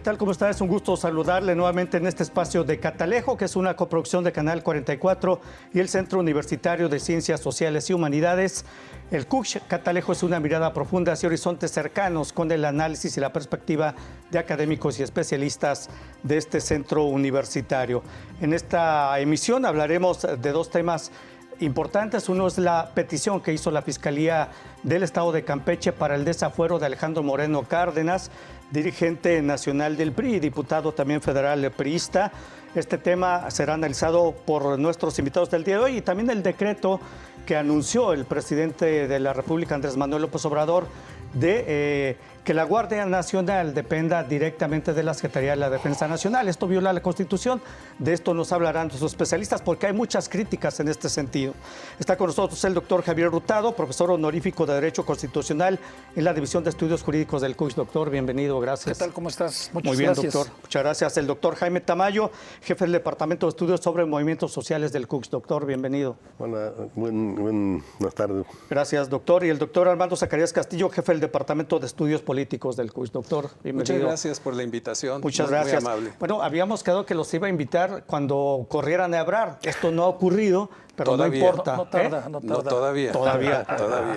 ¿qué tal? ¿Cómo está? Es un gusto saludarle nuevamente en este espacio de Catalejo, que es una coproducción de Canal 44 y el Centro Universitario de Ciencias Sociales y Humanidades. El CUCH Catalejo es una mirada profunda hacia horizontes cercanos con el análisis y la perspectiva de académicos y especialistas de este centro universitario. En esta emisión hablaremos de dos temas importantes. Uno es la petición que hizo la Fiscalía del Estado de Campeche para el desafuero de Alejandro Moreno Cárdenas, dirigente nacional del PRI y diputado también federal priista. Este tema será analizado por nuestros invitados del día de hoy y también el decreto que anunció el presidente de la República, Andrés Manuel López Obrador, de que la Guardia Nacional dependa directamente de la Secretaría de la Defensa Nacional. Esto viola la Constitución. De esto nos hablarán nuestros especialistas porque hay muchas críticas en este sentido. Está con nosotros el doctor Javier Hurtado, profesor honorífico de Derecho Constitucional en la División de Estudios Jurídicos del CUCH. Doctor, bienvenido, gracias. ¿Qué tal? ¿Cómo estás? Muchas gracias. Muy bien, doctor. Muchas gracias. El doctor Jaime Tamayo, jefe del Departamento de Estudios sobre Movimientos Sociales del CUCH. Doctor, bienvenido. Buenas tardes. Gracias, doctor. Y el doctor Armando Zacarías Castillo, jefe del Departamento de Estudios Políticos del CUCH. Doctor, bienvenido. Muchas gracias por la invitación. Muchas gracias. Muy amable. Bueno, habíamos quedado que los iba a invitar cuando corrieran a hablar. Esto no ha ocurrido, pero todavía, no importa. No tarda. Todavía.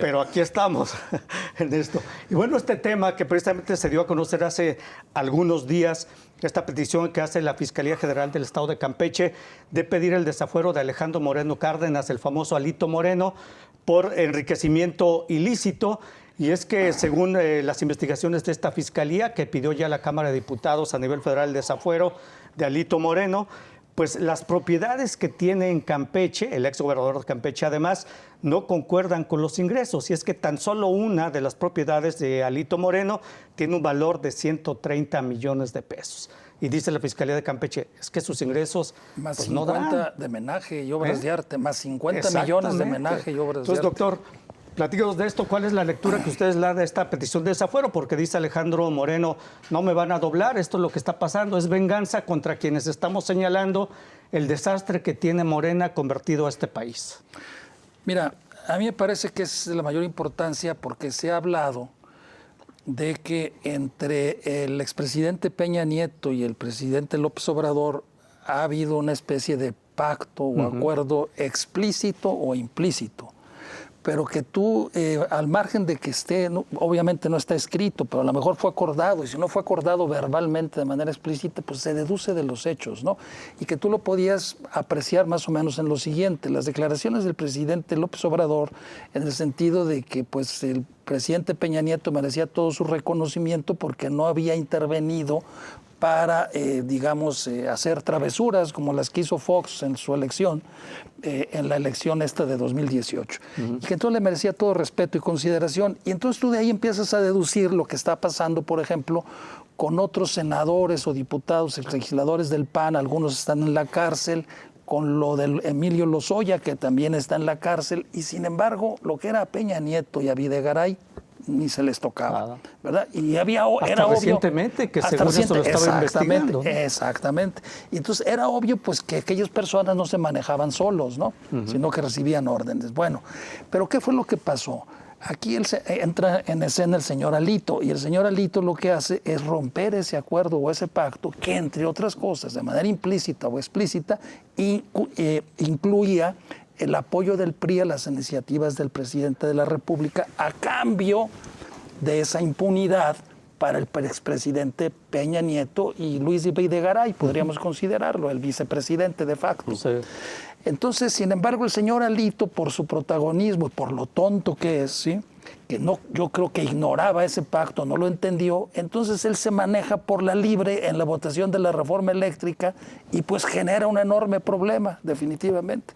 Pero aquí estamos en esto. Y bueno, este tema que precisamente se dio a conocer hace algunos días, esta petición que hace la Fiscalía General del Estado de Campeche de pedir el desafuero de Alejandro Moreno Cárdenas, el famoso Alito Moreno, por enriquecimiento ilícito. Y es que según las investigaciones de esta Fiscalía, que pidió ya la Cámara de Diputados a nivel federal el desafuero de Alito Moreno, pues las propiedades que tiene en Campeche, el ex gobernador de Campeche además, no concuerdan con los ingresos. Y es que tan solo una de las propiedades de Alito Moreno tiene un valor de 130 millones de pesos. Y dice la Fiscalía de Campeche, es que sus ingresos más pues, 50 no dan. de homenaje y obras de arte, más 50 millones de homenaje y obras de arte. Entonces, doctor, platícanos de esto. ¿Cuál es la lectura que ustedes le dan de esta petición de desafuero? Porque dice Alejandro Moreno, no me van a doblar, esto es lo que está pasando, es venganza contra quienes estamos señalando el desastre que tiene Morena convertido a este país. Mira, a mí me parece que es de la mayor importancia porque se ha hablado de que entre el expresidente Peña Nieto y el presidente López Obrador ha habido una especie de pacto o acuerdo explícito o implícito. Pero que tú, al margen de que esté, obviamente no está escrito, pero a lo mejor fue acordado, y si no fue acordado verbalmente de manera explícita, pues se deduce de los hechos, ¿no? Y que tú lo podías apreciar más o menos en lo siguiente, las declaraciones del presidente López Obrador, en el sentido de que pues el presidente Peña Nieto merecía todo su reconocimiento porque no había intervenido para, hacer travesuras como las que hizo Fox en su elección, en la elección esta de 2018. Y que entonces le merecía todo respeto y consideración. Y entonces tú de ahí empiezas a deducir lo que está pasando, por ejemplo, con otros senadores o diputados, legisladores del PAN, algunos están en la cárcel, con lo del Emilio Lozoya, que también está en la cárcel, y sin embargo, lo que era a Peña Nieto y a Videgaray, ni se les tocaba, ¿verdad? Y era obvio, recientemente, que según esto lo estaba investigando, ¿no? Exactamente. Y entonces era obvio pues que aquellas personas no se manejaban solos, ¿no? Sino que recibían órdenes. Bueno, pero ¿qué fue lo que pasó? Aquí entra en escena el señor Alito, y el señor Alito lo que hace es romper ese acuerdo o ese pacto que, entre otras cosas, de manera implícita o explícita, incluía el apoyo del PRI a las iniciativas del presidente de la República a cambio de esa impunidad para el expresidente Peña Nieto y Luis Videgaray, podríamos considerarlo, el vicepresidente de facto. Sí. Entonces, sin embargo, el señor Alito, por su protagonismo y por lo tonto que es, ¿sí?, que no, yo creo que ignoraba ese pacto, no lo entendió, entonces él se maneja por la libre en la votación de la reforma eléctrica y pues genera un enorme problema, definitivamente.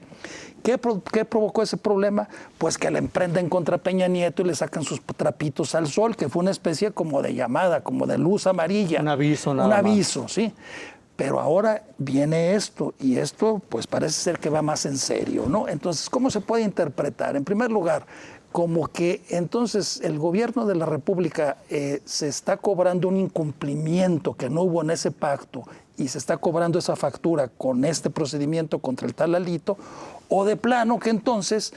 ¿Qué provocó ese problema? Pues que le emprenden contra Peña Nieto y le sacan sus trapitos al sol, que fue una especie como de llamada, como de luz amarilla. Un aviso, nada más. Un aviso, sí. Pero ahora viene esto, y esto pues parece ser que va más en serio, ¿no? Entonces, ¿cómo se puede interpretar? En primer lugar, como que entonces el gobierno de la República se está cobrando un incumplimiento que no hubo en ese pacto y se está cobrando esa factura con este procedimiento contra el tal Alito, o de plano que entonces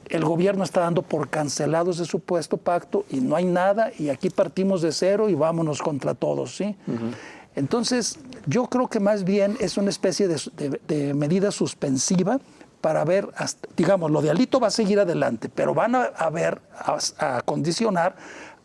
el gobierno está dando por cancelado ese supuesto pacto y no hay nada y aquí partimos de cero y vámonos contra todos, ¿sí? Entonces, yo creo que más bien es una especie de medida suspensiva para ver, digamos, lo de Alito va a seguir adelante, pero van a condicionar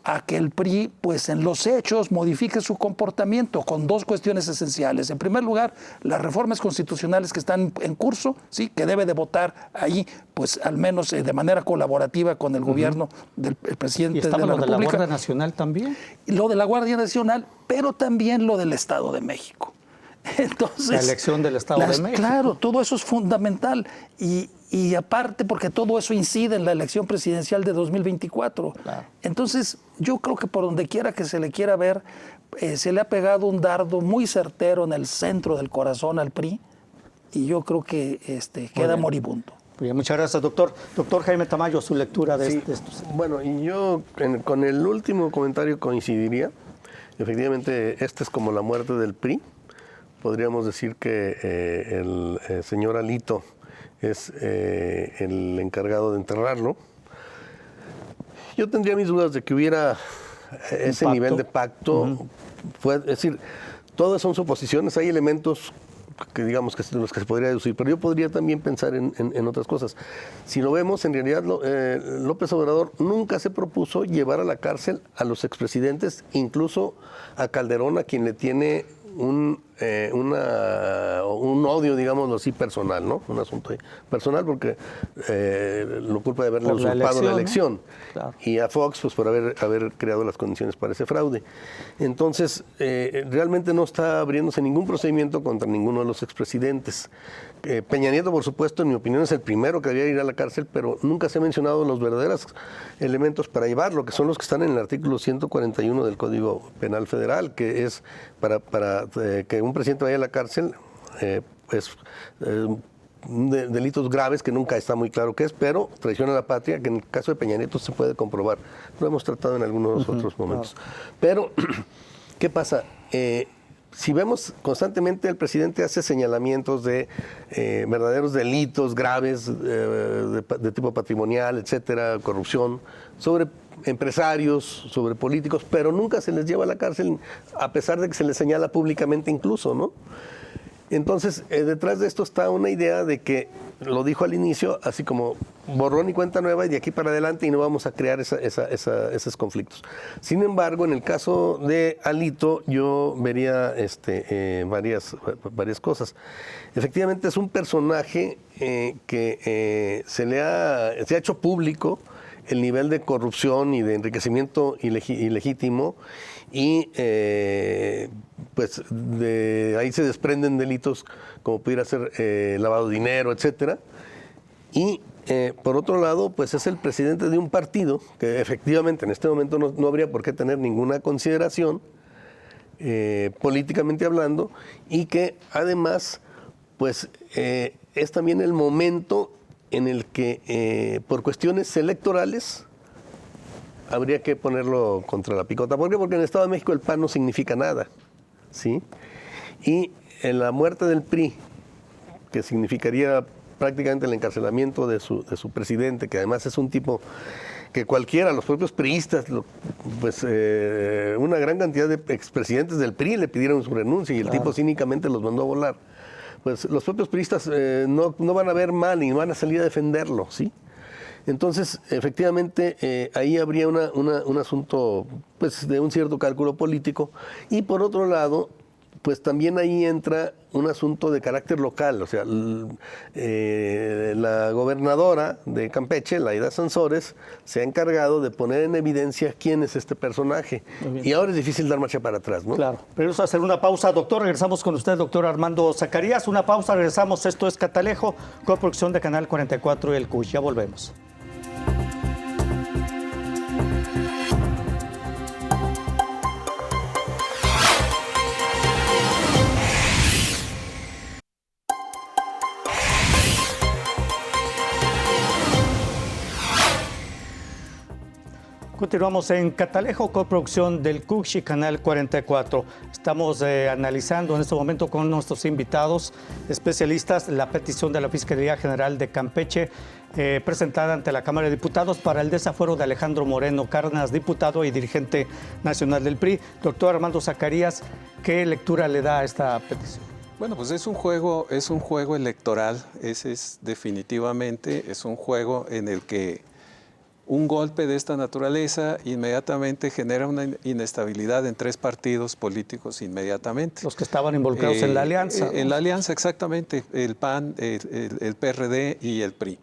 a que el PRI, pues en los hechos, modifique su comportamiento con dos cuestiones esenciales. En primer lugar, las reformas constitucionales que están en curso, ¿sí?, que debe de votar ahí, pues al menos de manera colaborativa con el gobierno del presidente de la República. ¿Y estaba lo de la Guardia Nacional también? Lo de la Guardia Nacional, pero también lo del Estado de México. Entonces, la elección del Estado de México. Claro, todo eso es fundamental. Y aparte, porque todo eso incide en la elección presidencial de 2024. Claro. Entonces, yo creo que por donde quiera que se le quiera ver, se le ha pegado un dardo muy certero en el centro del corazón al PRI, y yo creo que queda moribundo. Bien, muchas gracias, doctor. Doctor Jaime Tamayo, su lectura de estos. Bueno, y yo con el último comentario coincidiría. Efectivamente, esta es como la muerte del PRI. Podríamos decir que el señor Alito es el encargado de enterrarlo. Yo tendría mis dudas de que hubiera ese nivel de pacto. Es decir, todas son suposiciones, hay elementos que digamos que de los que se podría deducir, pero yo podría también pensar en otras cosas. Si lo vemos, en realidad López Obrador nunca se propuso llevar a la cárcel a los expresidentes, incluso a Calderón, a quien le tiene un odio, digámoslo así, personal, ¿no? Un asunto personal porque lo culpa de haberle usurpado la elección. ¿No? Claro. Y a Fox, pues por haber creado las condiciones para ese fraude. Entonces, realmente no está abriéndose ningún procedimiento contra ninguno de los expresidentes. Peña Nieto, por supuesto, en mi opinión, es el primero que debería ir a la cárcel, pero nunca se ha mencionado los verdaderos elementos para llevarlo, que son los que están en el artículo 141 del Código Penal Federal, que es para que un presidente vaya a la cárcel, delitos graves que nunca está muy claro qué es, pero traición a la patria, que en el caso de Peña Nieto se puede comprobar. Lo hemos tratado en algunos otros momentos. Pero, ¿qué pasa? Si vemos constantemente, el presidente hace señalamientos de verdaderos delitos graves de tipo patrimonial, etcétera, corrupción, sobre empresarios, sobre políticos, pero nunca se les lleva a la cárcel, a pesar de que se les señala públicamente incluso, ¿no? Entonces, detrás de esto está una idea de que, lo dijo al inicio, así como borrón y cuenta nueva y de aquí para adelante, y no vamos a crear esos conflictos. Sin embargo, en el caso de Alito, yo vería varias cosas. Efectivamente, es un personaje que se ha hecho público el nivel de corrupción y de enriquecimiento ilegítimo, y pues de ahí se desprenden delitos como pudiera ser lavado de dinero, etcétera. Y por otro lado, pues es el presidente de un partido que efectivamente en este momento no habría por qué tener ninguna consideración políticamente hablando, y que además pues es también el momento en el que por cuestiones electorales habría que ponerlo contra la picota. ¿Por qué? Porque en el Estado de México el PAN no significa nada, ¿sí? Y en la muerte del PRI, que significaría prácticamente el encarcelamiento de su presidente, que además es un tipo que cualquiera, los propios priistas, pues una gran cantidad de expresidentes del PRI le pidieron su renuncia y el tipo cínicamente los mandó a volar. Pues los propios priistas no van a ver mal y van a salir a defenderlo, ¿sí? Entonces, efectivamente, ahí habría un asunto pues, de un cierto cálculo político. Y por otro lado, pues también ahí entra un asunto de carácter local. O sea, la gobernadora de Campeche, Laida Sansores, se ha encargado de poner en evidencia quién es este personaje. Y ahora es difícil dar marcha para atrás, ¿no? Claro. Pero vamos a hacer una pausa, doctor. Regresamos con usted, doctor Armando Zacarías. Una pausa, regresamos. Esto es Catalejo, coproducción de Canal 44 y el CUSH. Ya volvemos. Continuamos en Catalejo, coproducción del CUSH y Canal 44. Estamos analizando en este momento con nuestros invitados especialistas la petición de la Fiscalía General de Campeche presentada ante la Cámara de Diputados para el desafuero de Alejandro Moreno Cárdenas, diputado y dirigente nacional del PRI. Doctor Armando Zacarías, ¿qué lectura le da a esta petición? Bueno, pues es un juego electoral, ese es definitivamente, es un juego en el que un golpe de esta naturaleza inmediatamente genera una inestabilidad en 3 partidos políticos inmediatamente. Los que estaban involucrados en la alianza. En la alianza, exactamente, el PAN, el PRD y el PRI.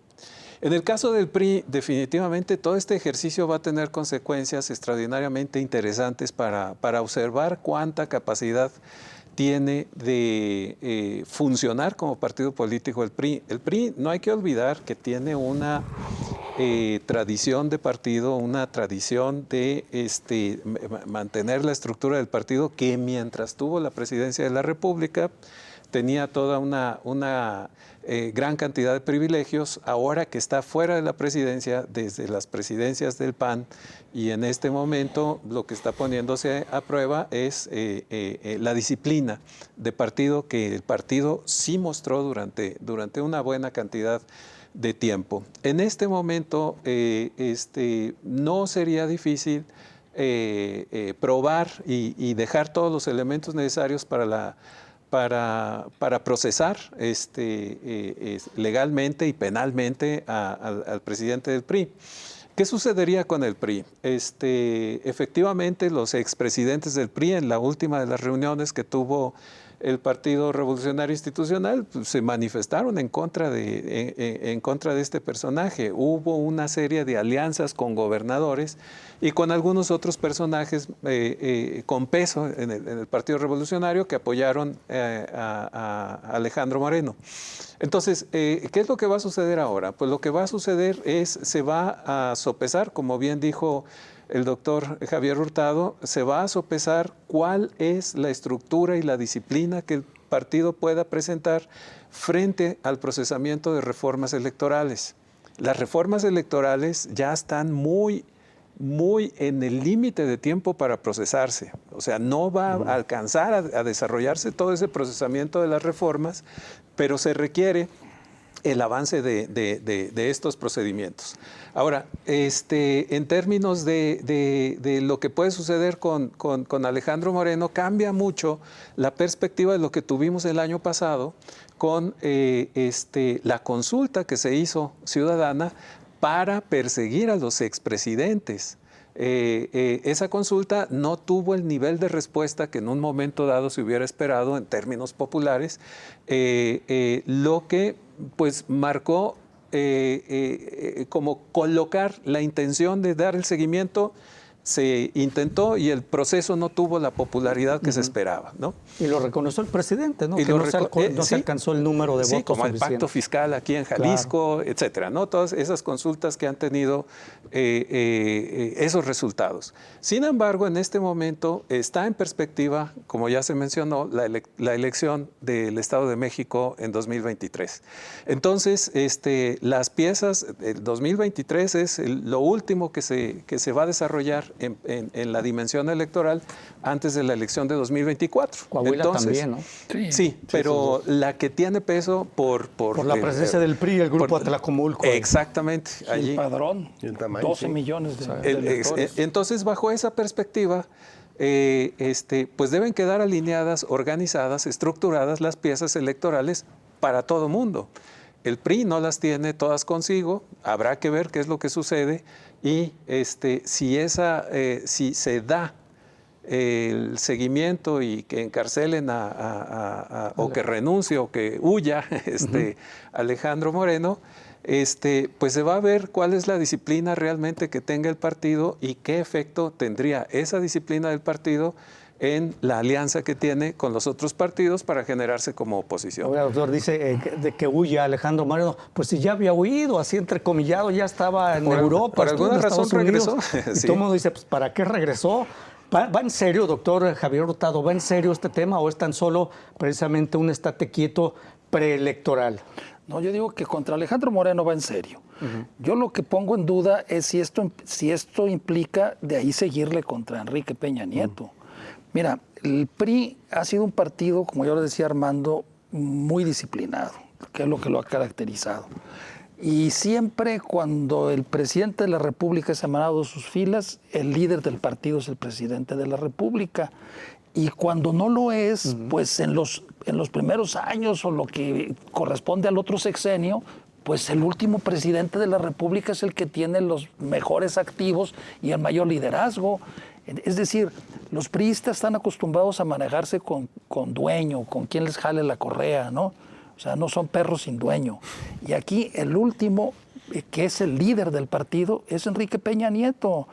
En el caso del PRI, definitivamente todo este ejercicio va a tener consecuencias extraordinariamente interesantes para observar cuánta capacidad tiene de funcionar como partido político el PRI. El PRI, no hay que olvidar que tiene una tradición de partido, una tradición de mantener la estructura del partido que mientras tuvo la presidencia de la República tenía toda una gran cantidad de privilegios. Ahora que está fuera de la presidencia, desde las presidencias del PAN, y en este momento lo que está poniéndose a prueba es la disciplina de partido que el partido sí mostró durante una buena cantidad de tiempo. En este momento no sería difícil probar y dejar todos los elementos necesarios para procesar legalmente y penalmente al presidente del PRI. ¿Qué sucedería con el PRI? Efectivamente, los expresidentes del PRI, en la última de las reuniones que tuvo el Partido Revolucionario Institucional, pues, se manifestaron en contra de este personaje. Hubo una serie de alianzas con gobernadores y con algunos otros personajes con peso en el Partido Revolucionario que apoyaron a Alejandro Moreno. Entonces, ¿qué es lo que va a suceder ahora? Pues lo que va a suceder se va a sopesar, como bien dijo el doctor Javier Hurtado, se va a sopesar cuál es la estructura y la disciplina que el partido pueda presentar frente al procesamiento de reformas electorales. Las reformas electorales ya están muy en el límite de tiempo para procesarse. O sea, no va a alcanzar a desarrollarse todo ese procesamiento de las reformas, pero se requiere el avance de estos procedimientos. Ahora, en términos de lo que puede suceder con Alejandro Moreno, cambia mucho la perspectiva de lo que tuvimos el año pasado con la consulta que se hizo ciudadana para perseguir a los expresidentes. Esa consulta no tuvo el nivel de respuesta que en un momento dado se hubiera esperado en términos populares, lo que pues marcó como colocar la intención de dar el seguimiento. Se intentó y el proceso no tuvo la popularidad que se esperaba, ¿no? Y lo reconoció el presidente, ¿no? Que no se alcanzó el número de votos como suficiente. el pacto fiscal aquí en Jalisco, claro, etcétera, ¿no? Todas esas consultas que han tenido esos resultados. Sin embargo, en este momento está en perspectiva, como ya se mencionó, la elección del Estado de México en 2023. Entonces, las piezas, el 2023 es lo último que se va a desarrollar en la dimensión electoral antes de la elección de 2024. Coahuila entonces, también, ¿no? Sí, pero la que tiene peso por la presencia del PRI y el grupo Atlacomulco. Exactamente. Allí, el padrón, 12 millones de electores. Entonces, bajo esa perspectiva, pues deben quedar alineadas, organizadas, estructuradas las piezas electorales para todo mundo. El PRI no las tiene todas consigo, habrá que ver qué es lo que sucede y si se da el seguimiento y que encarcelen o que renuncie o que huya Alejandro Moreno, pues se va a ver cuál es la disciplina realmente que tenga el partido y qué efecto tendría esa disciplina del partido en la alianza que tiene con los otros partidos para generarse como oposición. Ahora, doctor, dice de que huya Alejandro Moreno, pues si ya había huido, así entrecomillado, ya estaba en Europa. Por alguna razón regresó. Y todo el mundo dice, pues ¿para qué regresó? ¿Va en serio, doctor Javier Hurtado, va en serio este tema o es tan solo precisamente un estate quieto preelectoral? No, yo digo que contra Alejandro Moreno va en serio. Yo lo que pongo en duda es si esto implica de ahí seguirle contra Enrique Peña Nieto. Mira, el PRI ha sido un partido, como yo le decía Armando, muy disciplinado, que es lo que lo ha caracterizado. Y siempre cuando el presidente de la República es emanado de sus filas, el líder del partido es el presidente de la República. Y cuando no lo es, pues en los primeros años o lo que corresponde al otro sexenio, pues el último presidente de la República es el que tiene los mejores activos y el mayor liderazgo. Es decir, los priistas están acostumbrados a manejarse con dueño, con quien les jale la correa, ¿no? O sea, no son perros sin dueño. Y aquí el último, que es el líder del partido, es Enrique Peña Nieto.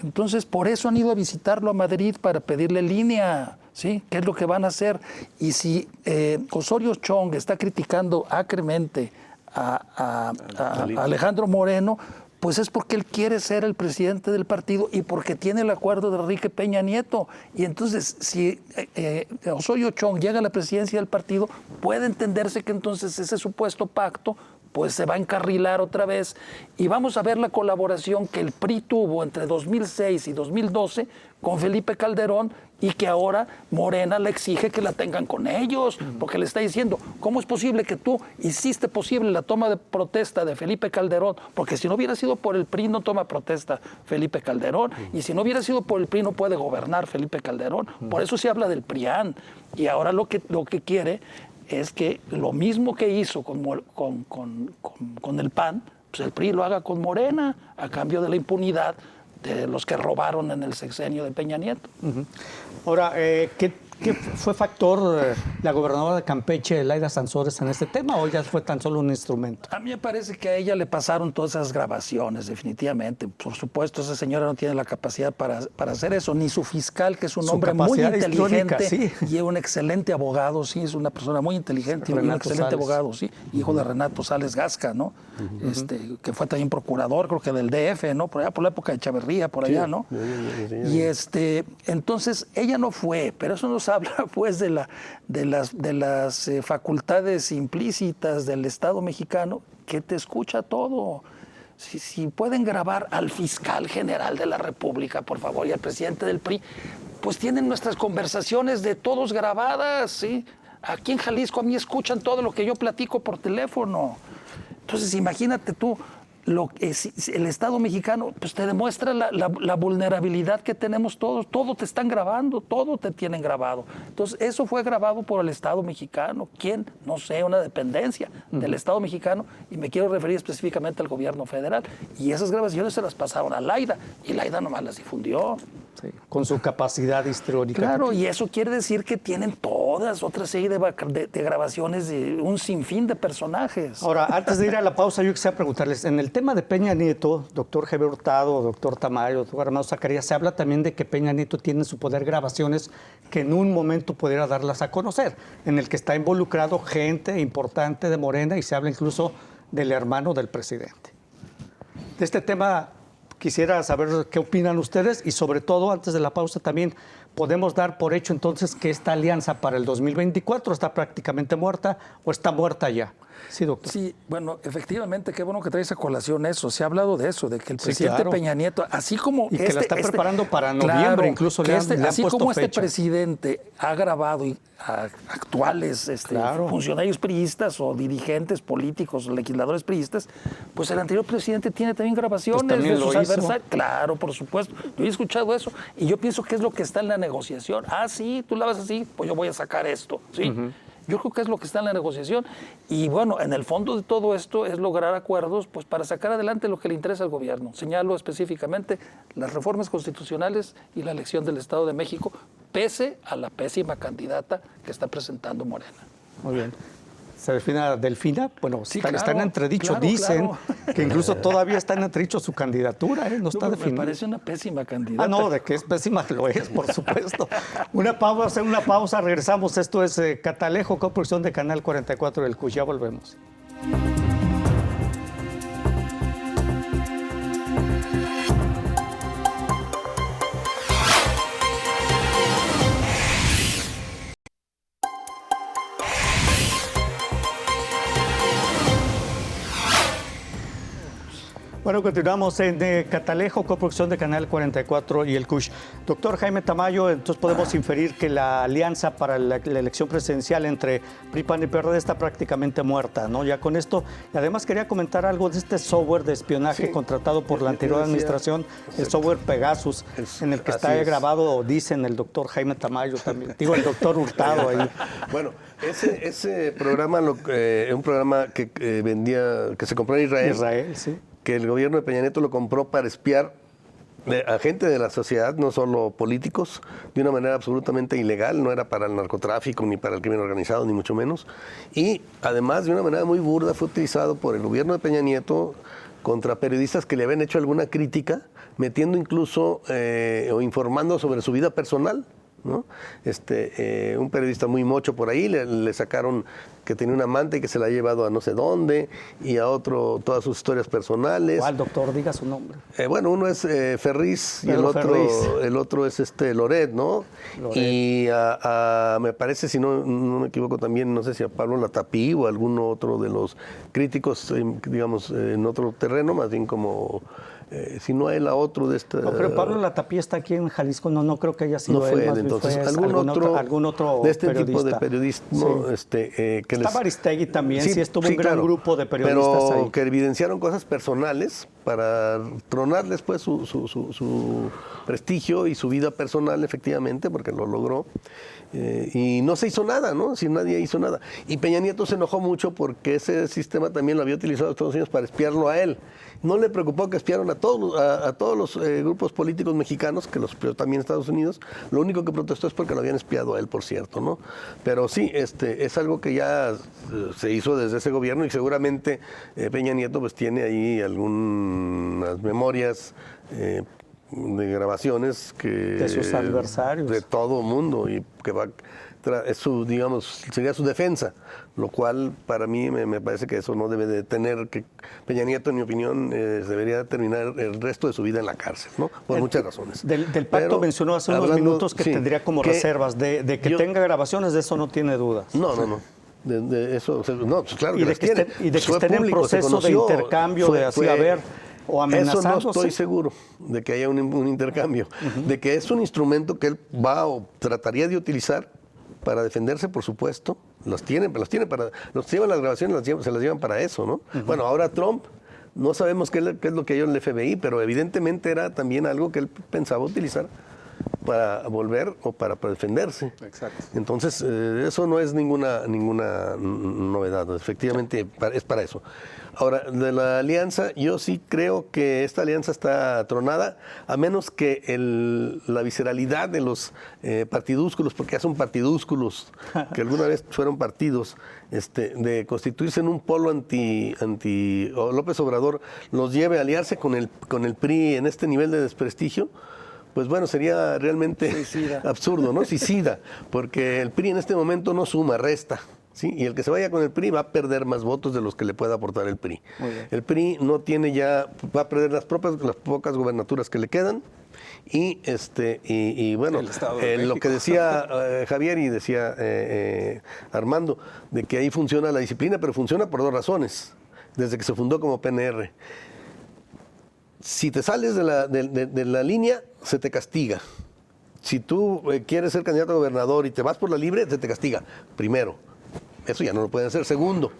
Entonces, por eso han ido a visitarlo a Madrid para pedirle línea, ¿sí? ¿Qué es lo que van a hacer? Y si Osorio Chong está criticando acremente a Alejandro Moreno, pues es porque él quiere ser el presidente del partido y porque tiene el acuerdo de Enrique Peña Nieto. Y entonces, si Osorio Chong llega a la presidencia del partido, puede entenderse que entonces ese supuesto pacto pues se va a encarrilar otra vez y vamos a ver la colaboración que el PRI tuvo entre 2006 y 2012 con Felipe Calderón y que ahora Morena le exige que la tengan con ellos, porque le está diciendo, ¿cómo es posible que tú hiciste posible la toma de protesta de Felipe Calderón? Porque si no hubiera sido por el PRI no toma protesta Felipe Calderón, y si no hubiera sido por el PRI no puede gobernar Felipe Calderón. Por eso se habla del PRIAN, y ahora lo que quiere es que lo mismo que hizo con el PAN, pues el PRI lo haga con Morena, a cambio de la impunidad de los que robaron en el sexenio de Peña Nieto. Ahora, ¿qué fue factor la gobernadora de Campeche, Laida Sansores, en este tema, o ya fue tan solo un instrumento? A mí me parece que a ella le pasaron todas esas grabaciones, definitivamente. Por supuesto, esa señora no tiene la capacidad para hacer eso, ni su fiscal, que es un hombre muy inteligente, sí, y un excelente abogado, sí, es una persona muy inteligente, y un excelente abogado, sí, hijo de Renato Sales Gasca, ¿no? Que fue también procurador, creo que del DF, ¿no? Por allá, por la época de Echeverría, por allá, ¿no? Y entonces ella no fue, pero eso nos habla pues de las facultades implícitas del Estado mexicano, que te escucha todo. Si pueden grabar al fiscal general de la República, por favor, y al presidente del PRI, pues tienen nuestras conversaciones de todos grabadas, ¿sí? Aquí en Jalisco a mí escuchan todo lo que yo platico por teléfono. Entonces imagínate tú, el Estado mexicano pues te demuestra la vulnerabilidad que tenemos todos. Todo te están grabando, todo te tienen grabado. Entonces eso fue grabado por el Estado mexicano. ¿Quién? No sé, una dependencia del Estado mexicano, y me quiero referir específicamente al gobierno federal. Y esas grabaciones se las pasaron a Laida, y Laida nomás las difundió. Sí, con su capacidad histriónica. Claro, y eso quiere decir que tienen todas otra serie de grabaciones de un sinfín de personajes. Ahora, antes de ir a la pausa, yo quisiera preguntarles, en el tema de Peña Nieto, doctor Javier Hurtado, doctor Tamayo, doctor Armando Zacarías, se habla también de que Peña Nieto tiene en su poder grabaciones que en un momento pudiera darlas a conocer, en el que está involucrado gente importante de Morena, y se habla incluso del hermano del presidente. De este tema quisiera saber qué opinan ustedes, y sobre todo, antes de la pausa también, ¿podemos dar por hecho entonces que esta alianza para el 2024 está prácticamente muerta o está muerta ya? Sí, doctor. Sí, bueno, efectivamente, qué bueno que traes a colación eso. Se ha hablado de eso, de que el presidente Peña Nieto, así como... Y que la está preparando para noviembre, incluso le han así puesto como fecha. Este presidente ha grabado a actuales funcionarios priistas o dirigentes políticos, legisladores priistas, pues el anterior presidente tiene también grabaciones pues también de sus lo hizo. adversarios. Claro, por supuesto. Yo he escuchado eso y yo pienso que es lo que está en la negociación. Ah, sí, tú la vas así, pues yo voy a sacar esto, ¿sí? Yo creo que es lo que está en la negociación, y bueno, en el fondo de todo esto es lograr acuerdos pues para sacar adelante lo que le interesa al gobierno. Señalo específicamente las reformas constitucionales y la elección del Estado de México, pese a la pésima candidata que está presentando Morena. Muy bien. ¿Se define a Delfina? Bueno, Sí, está en claro, entredicho. claro, Dicen claro. que incluso todavía está en entredicho su candidatura, ¿eh? No está Me definida. parece una pésima candidata. Ah, no, de que es pésima lo es, por supuesto. Una pausa, regresamos. Esto es Catalejo, coproducción de Canal 44 del CUS. Ya volvemos. Bueno, continuamos en Catalejo, coproducción de Canal 44 y el CUSH. Doctor Jaime Tamayo, entonces podemos inferir que la alianza para la elección presidencial entre PRI, PAN y PRD está prácticamente muerta, ¿no? Ya con esto, y además quería comentar algo de este software de espionaje contratado por la anterior administración, el software Pegasus, en el que está grabado, dicen el doctor Jaime Tamayo también, digo el doctor Hurtado ahí. Bueno, ese programa, un programa que que se compró en Israel, sí. Que el gobierno de Peña Nieto lo compró para espiar a gente de la sociedad, no solo políticos, de una manera absolutamente ilegal, no era para el narcotráfico, ni para el crimen organizado, ni mucho menos. Y además, de una manera muy burda, fue utilizado por el gobierno de Peña Nieto contra periodistas que le habían hecho alguna crítica, metiendo incluso o informando sobre su vida personal, ¿no? Un periodista muy mocho por ahí, le sacaron que tenía un amante y que se la ha llevado a no sé dónde, y a otro todas sus historias personales. ¿Cuál, doctor? Diga su nombre. Bueno, uno es Ferriz y el otro es Loret, ¿no? Loret. Y me parece, si no me equivoco también, no sé si a Pablo Latapí o alguno otro de los críticos, digamos, en otro terreno, más bien como... si no a él, a otro de esta... No, pero Pablo Latapí está aquí en Jalisco, no creo que haya sido no fue él, más entonces fue algún otro de este periodista. tipo de periodismo, sí. Estaba Aristegui también, sí estuvo un gran grupo de periodistas pero ahí. que evidenciaron cosas personales para tronar después su prestigio y su vida personal, efectivamente, porque lo logró. Y no se hizo nada, ¿no? Si nadie hizo nada. Y Peña Nieto se enojó mucho porque ese sistema también lo había utilizado Estados Unidos para espiarlo a él. No le preocupó que espiaron a todos los grupos políticos mexicanos, que los espió también Estados Unidos. Lo único que protestó es porque lo habían espiado a él, por cierto, ¿no? Pero sí, es algo que ya se hizo desde ese gobierno y seguramente Peña Nieto pues tiene ahí algunas memorias de grabaciones de sus adversarios, de todo mundo, y que es su, digamos, sería su defensa, lo cual para mí me parece que eso no debe de tener, que Peña Nieto, en mi opinión, debería terminar el resto de su vida en la cárcel, ¿no? Por muchas razones. Del pacto pero, mencionó hace unos minutos que tendría como reservas, de que tenga grabaciones, de eso no tiene dudas. No. De eso, no, pues claro y de que estén en proceso de intercambio, de así haber... ¿O amenazándose? Eso no estoy seguro de que haya un intercambio, de que es un instrumento que él va o trataría de utilizar para defenderse, por supuesto. Los llevan las grabaciones, se las llevan para eso, ¿no? Bueno, ahora Trump, no sabemos qué es lo que hay en el FBI, pero evidentemente era también algo que él pensaba utilizar para volver o para defenderse. Exacto. Entonces, eso no es ninguna novedad, efectivamente es para eso. Ahora, de la alianza, yo sí creo que esta alianza está tronada, a menos que la visceralidad de los partidúsculos, porque ya son partidúsculos, que alguna vez fueron partidos, de constituirse en un polo anti López Obrador, los lleve a aliarse con el PRI en este nivel de desprestigio. Pues bueno, sería realmente absurdo, ¿no? Suicida, porque el PRI en este momento no suma, resta. ¿Sí? Y el que se vaya con el PRI va a perder más votos de los que le pueda aportar el PRI. El PRI no tiene ya, va a perder las pocas gubernaturas que le quedan. Y bueno, lo que decía Javier y decía Armando, de que ahí funciona la disciplina, pero funciona por dos razones, desde que se fundó como PNR. Si te sales de la línea, se te castiga. Si tú quieres ser candidato a gobernador y te vas por la libre, se te castiga, primero. Eso ya no lo pueden hacer. Segundo,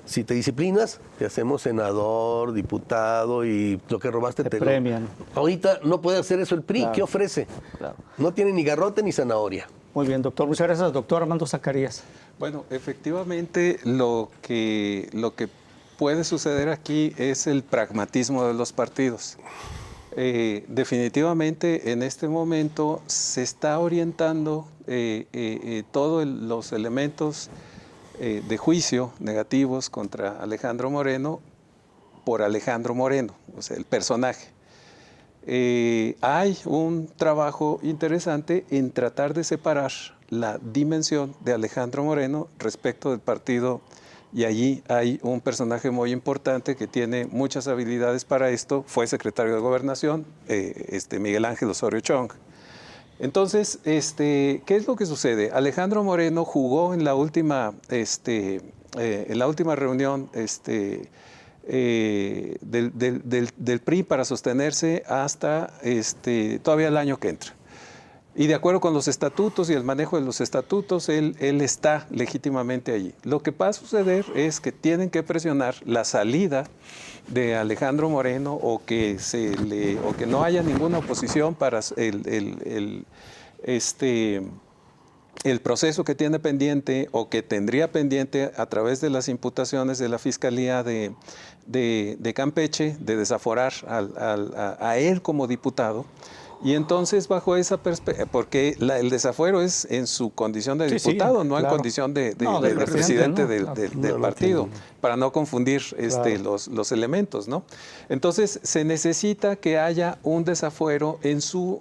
si te disciplinas, te hacemos senador, diputado y lo que robaste te premian. Ahorita no puede hacer eso el PRI. Claro. ¿Qué ofrece? Claro. No tiene ni garrote ni zanahoria. Muy bien, doctor. Muchas gracias, doctor Armando Zacarías. Bueno, efectivamente lo que puede suceder aquí es el pragmatismo de los partidos. Definitivamente en este momento se está orientando todos los elementos de juicio negativos contra Alejandro Moreno por Alejandro Moreno, o sea, el personaje. Hay un trabajo interesante en tratar de separar la dimensión de Alejandro Moreno respecto del partido, y allí hay un personaje muy importante que tiene muchas habilidades para esto, fue secretario de Gobernación, Miguel Ángel Osorio Chong. Entonces, ¿qué es lo que sucede? Alejandro Moreno jugó en la última reunión del PRI para sostenerse hasta todavía el año que entra. Y de acuerdo con los estatutos y el manejo de los estatutos, él está legítimamente allí. Lo que va a suceder es que tienen que presionar la salida de Alejandro Moreno o que no haya ninguna oposición para el proceso que tiene pendiente o que tendría pendiente a través de las imputaciones de la Fiscalía de Campeche de desaforar a él como diputado. Y entonces, bajo esa perspectiva, porque el desafuero es en su condición de diputado, no en condición de presidente del partido, para no confundir los elementos, ¿no? Entonces, se necesita que haya un desafuero en su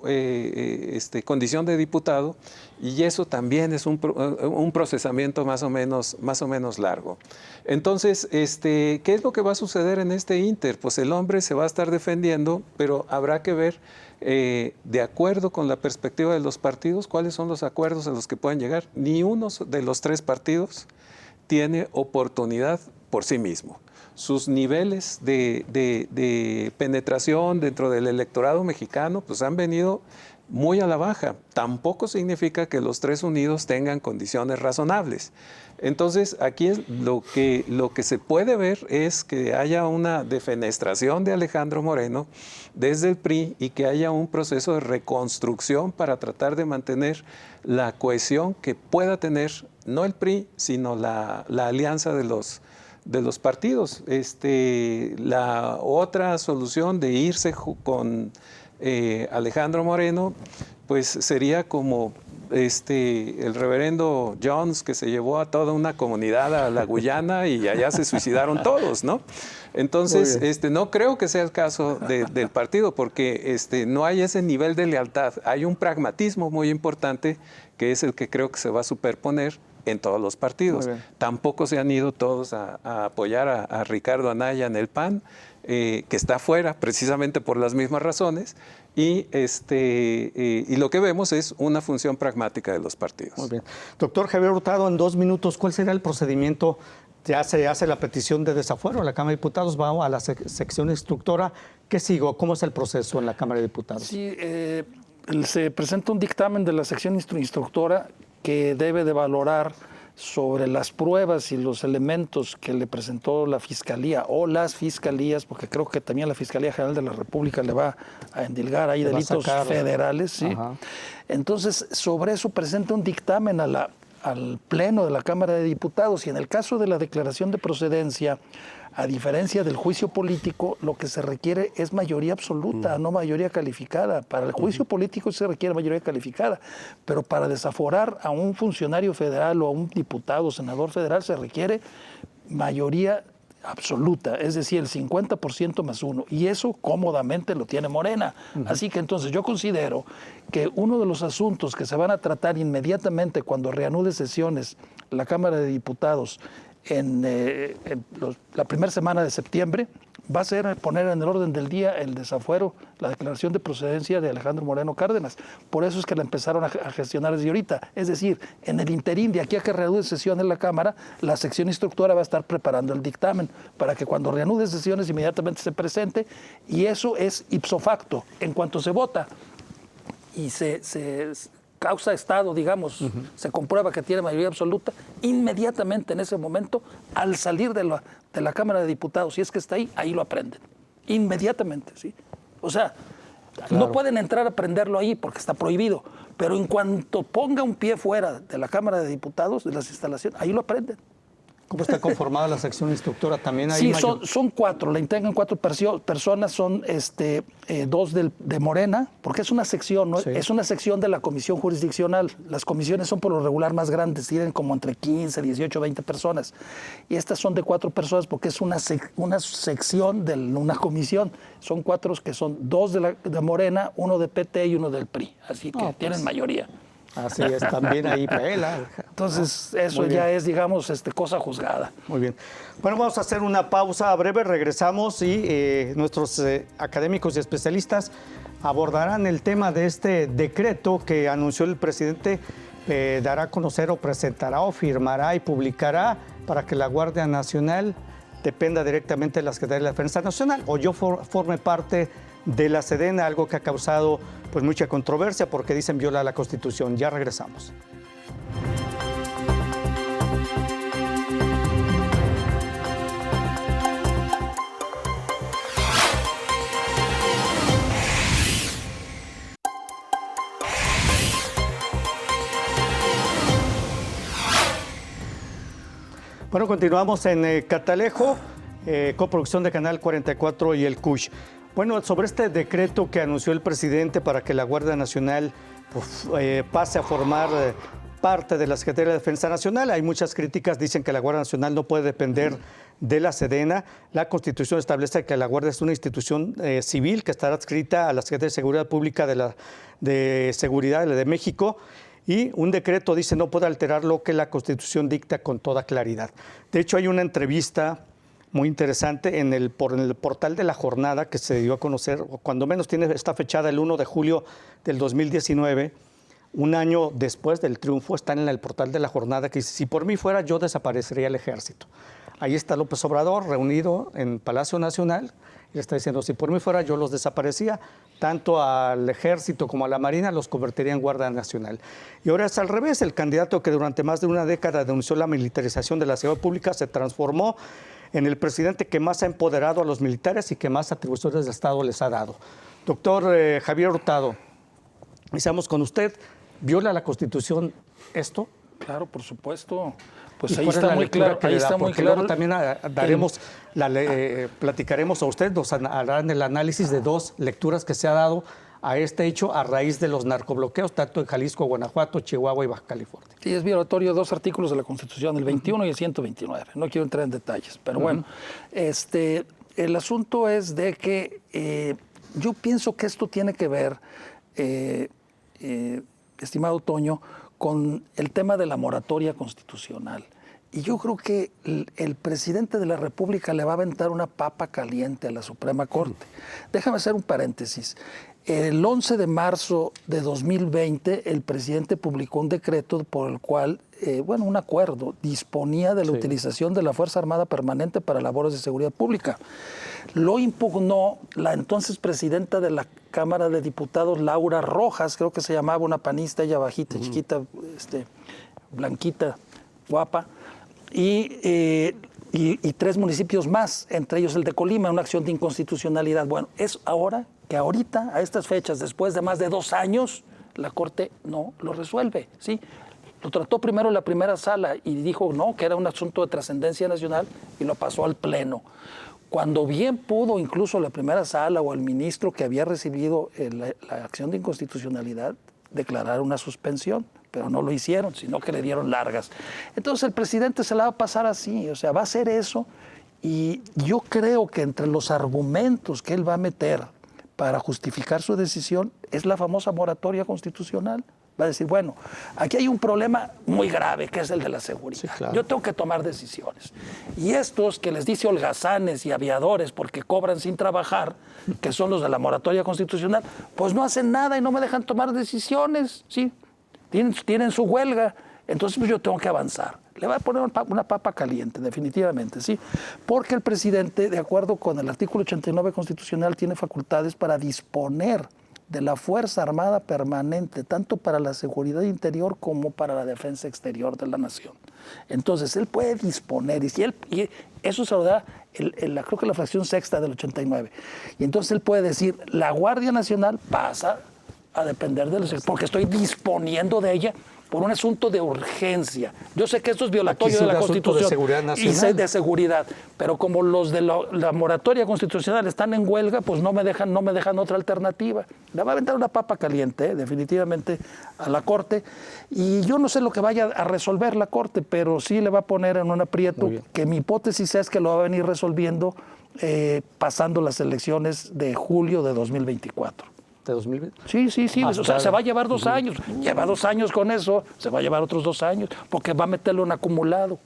condición de diputado, y eso también es un procesamiento más o menos largo. Entonces, ¿qué es lo que va a suceder en este ínter? Pues el hombre se va a estar defendiendo, pero habrá que ver de acuerdo con la perspectiva de los partidos, cuáles son los acuerdos a los que pueden llegar. Ni uno de los tres partidos tiene oportunidad por sí mismo. Sus niveles de penetración dentro del electorado mexicano pues han venido muy a la baja. Tampoco significa que los tres unidos tengan condiciones razonables. Entonces, aquí lo que se puede ver es que haya una defenestración de Alejandro Moreno desde el PRI y que haya un proceso de reconstrucción para tratar de mantener la cohesión que pueda tener no el PRI, sino la alianza de los partidos. La otra solución de irse con Alejandro Moreno, pues sería como el reverendo Jones, que se llevó a toda una comunidad a la Guyana y allá se suicidaron todos, ¿no? Entonces, no creo que sea el caso del partido, porque no hay ese nivel de lealtad. Hay un pragmatismo muy importante que es el que creo que se va a superponer en todos los partidos. Tampoco se han ido todos a apoyar a Ricardo Anaya en el PAN, que está fuera precisamente por las mismas razones, y lo que vemos es una función pragmática de los partidos. Muy bien. Doctor Javier Hurtado, en 2 minutos, ¿cuál será el procedimiento? Ya se hace la petición de desafuero, la Cámara de Diputados va a la sección instructora. ¿Qué sigo? ¿Cómo es el proceso en la Cámara de Diputados? Sí, se presenta un dictamen de la sección instructora que debe de valorar sobre las pruebas y los elementos que le presentó la Fiscalía o las Fiscalías, porque creo que también la Fiscalía General de la República le va a endilgar ahí delitos federales. ¿Sí? Entonces, sobre eso presenta un dictamen al Pleno de la Cámara de Diputados, y en el caso de la declaración de procedencia, a diferencia del juicio político, lo que se requiere es mayoría absoluta, no mayoría calificada. Para el juicio político se requiere mayoría calificada, pero para desaforar a un funcionario federal o a un diputado o senador federal se requiere mayoría absoluta, es decir, el 50% más 1, y eso cómodamente lo tiene Morena. Así que entonces yo considero que uno de los asuntos que se van a tratar inmediatamente cuando reanude sesiones la Cámara de Diputados en la primera semana de septiembre va a ser poner en el orden del día el desafuero, la declaración de procedencia de Alejandro Moreno Cárdenas. Por eso es que la empezaron a gestionar desde ahorita. Es decir, en el interín de aquí a que reanude sesión en la Cámara, la sección instructora va a estar preparando el dictamen para que cuando reanude sesiones inmediatamente se presente, y eso es ipso facto. En cuanto se vota y se causa estado, digamos, se comprueba que tiene mayoría absoluta, inmediatamente en ese momento, al salir de la Cámara de Diputados, si es que está ahí lo aprenden. Inmediatamente, ¿sí? O sea, no pueden entrar a prenderlo ahí porque está prohibido, pero en cuanto ponga un pie fuera de la Cámara de Diputados, de las instalaciones, ahí lo aprenden. ¿Cómo está conformada la sección instructora? También hay son 4, la integran 4 personas, son 2 de Morena, porque es una sección, ¿no? Es una sección de la comisión jurisdiccional. Las comisiones son por lo regular más grandes, tienen como entre 15, 18, 20 personas. Y estas son de 4 personas porque es una sección de una comisión. Son 4 que son 2 de Morena, 1 de PT y 1 del PRI. Así que tienen mayoría. Así es, también ahí pela. Entonces, eso ya es, digamos, cosa juzgada. Muy bien. Bueno, vamos a hacer una pausa breve, regresamos y nuestros académicos y especialistas abordarán el tema de este decreto que anunció el presidente, dará a conocer o presentará o firmará y publicará para que la Guardia Nacional dependa directamente de la Secretaría de la Defensa Nacional o yo forme parte de la Sedena, algo que ha causado pues mucha controversia porque dicen viola la Constitución. Ya regresamos. Bueno, continuamos en Catalejo, coproducción de Canal 44 y el CUSH. Bueno, sobre este decreto que anunció el presidente para que la Guardia Nacional pase a formar parte de la Secretaría de Defensa Nacional, hay muchas críticas, dicen que la Guardia Nacional no puede depender de la Sedena. La Constitución establece que la Guardia es una institución civil que estará adscrita a la Secretaría de Seguridad Pública de Seguridad de México. Y un decreto dice no puede alterar lo que la Constitución dicta con toda claridad. De hecho, hay una entrevista muy interesante por el portal de La Jornada que se dio a conocer, o cuando menos está fechada el 1 de julio del 2019, un año después del triunfo, está en el portal de La Jornada que dice, si por mí fuera yo desaparecería el ejército. Ahí está López Obrador reunido en Palacio Nacional y le está diciendo, si por mí fuera yo los desaparecía, tanto al ejército como a la marina los convertiría en Guardia Nacional. Y ahora es al revés, el candidato que durante más de una década denunció la militarización de la seguridad pública se transformó en el presidente que más ha empoderado a los militares y que más atribuciones del Estado les ha dado. Doctor Javier Hurtado, iniciamos con usted, ¿viola la Constitución esto? Claro, por supuesto. Pues ahí está muy claro. Ahí está muy claro. Luego también platicaremos a usted, nos harán el análisis de dos lecturas que se ha dado a este hecho a raíz de los narcobloqueos, tanto en Jalisco, Guanajuato, Chihuahua y Baja California. Sí, es violatorio dos artículos de la Constitución, el 21 y el 129. No quiero entrar en detalles, pero bueno, el asunto es de que yo pienso que esto tiene que ver, estimado Toño, con el tema de la moratoria constitucional. Y yo creo que el presidente de la República le va a aventar una papa caliente a la Suprema Corte. Déjame hacer un paréntesis. El 11 de marzo de 2020, el presidente publicó un decreto por el cual, un acuerdo, disponía de la utilización de la Fuerza Armada Permanente para labores de seguridad pública. Lo impugnó la entonces presidenta de la Cámara de Diputados, Laura Rojas, creo que se llamaba, una panista, ella bajita, chiquita, blanquita, guapa, y 3 municipios más, entre ellos el de Colima, una acción de inconstitucionalidad. Bueno, es ahora que ahorita, a estas fechas, después de más de 2 años, la Corte no lo resuelve, ¿sí? Lo trató primero en la primera sala y dijo no, que era un asunto de trascendencia nacional y lo pasó al Pleno. Cuando bien pudo incluso la primera sala o el ministro que había recibido la acción de inconstitucionalidad declarar una suspensión, pero no lo hicieron, sino que le dieron largas. Entonces el presidente se la va a pasar así, o sea, va a hacer eso y yo creo que entre los argumentos que él va a meter para justificar su decisión es la famosa moratoria constitucional. Va a decir, bueno, aquí hay un problema muy grave, que es el de la seguridad. Sí, claro. Yo tengo que tomar decisiones. Y estos que les dice holgazanes y aviadores porque cobran sin trabajar, que son los de la moratoria constitucional, pues no hacen nada y no me dejan tomar decisiones, ¿sí? Tienen su huelga, entonces pues yo tengo que avanzar. Le va a poner una papa caliente, definitivamente, ¿sí? Porque el presidente, de acuerdo con el artículo 89 constitucional, tiene facultades para disponer de la Fuerza Armada Permanente, tanto para la seguridad interior como para la defensa exterior de la nación. Entonces, él puede disponer, y eso se lo da, creo que la fracción sexta del 89. Y entonces él puede decir, la Guardia Nacional pasa a depender de los, porque estoy disponiendo de ella por un asunto de urgencia. Yo sé que esto es violatorio de la Constitución de seguridad nacional. Y de seguridad, pero como los de la moratoria constitucional están en huelga, pues no me dejan otra alternativa. Le va a aventar una papa caliente, definitivamente, a la Corte. Y yo no sé lo que vaya a resolver la Corte, pero sí le va a poner en un aprieto que mi hipótesis es que lo va a venir resolviendo pasando las elecciones de julio de 2024. ¿De 2020? Sí. O sea, se va a llevar 2 años. Lleva 2 años con eso, se va a llevar otros 2 años, porque va a meterlo en acumulado.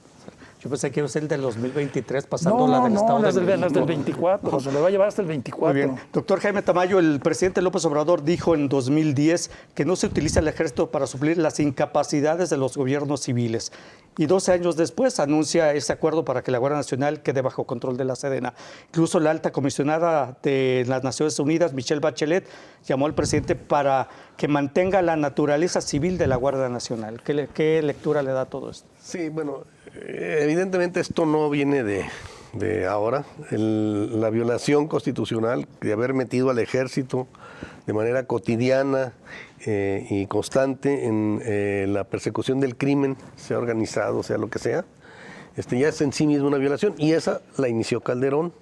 Yo pensé que iba a ser el del 2023, pasando la del Estado de México. No, las del 24, se le va a llevar hasta el 24. Muy bien. Doctor Jaime Tamayo, el presidente López Obrador dijo en 2010 que no se utiliza el ejército para suplir las incapacidades de los gobiernos civiles. y 12 años después anuncia ese acuerdo para que la Guardia Nacional quede bajo control de la Sedena. Incluso la alta comisionada de las Naciones Unidas, Michelle Bachelet, llamó al presidente para que mantenga la naturaleza civil de la Guardia Nacional. ¿Qué lectura le da todo esto? Sí, bueno, evidentemente esto no viene de ahora. La violación constitucional de haber metido al ejército de manera cotidiana y constante en la persecución del crimen, sea organizado, sea lo que sea, ya es en sí mismo una violación, y esa la inició Calderón.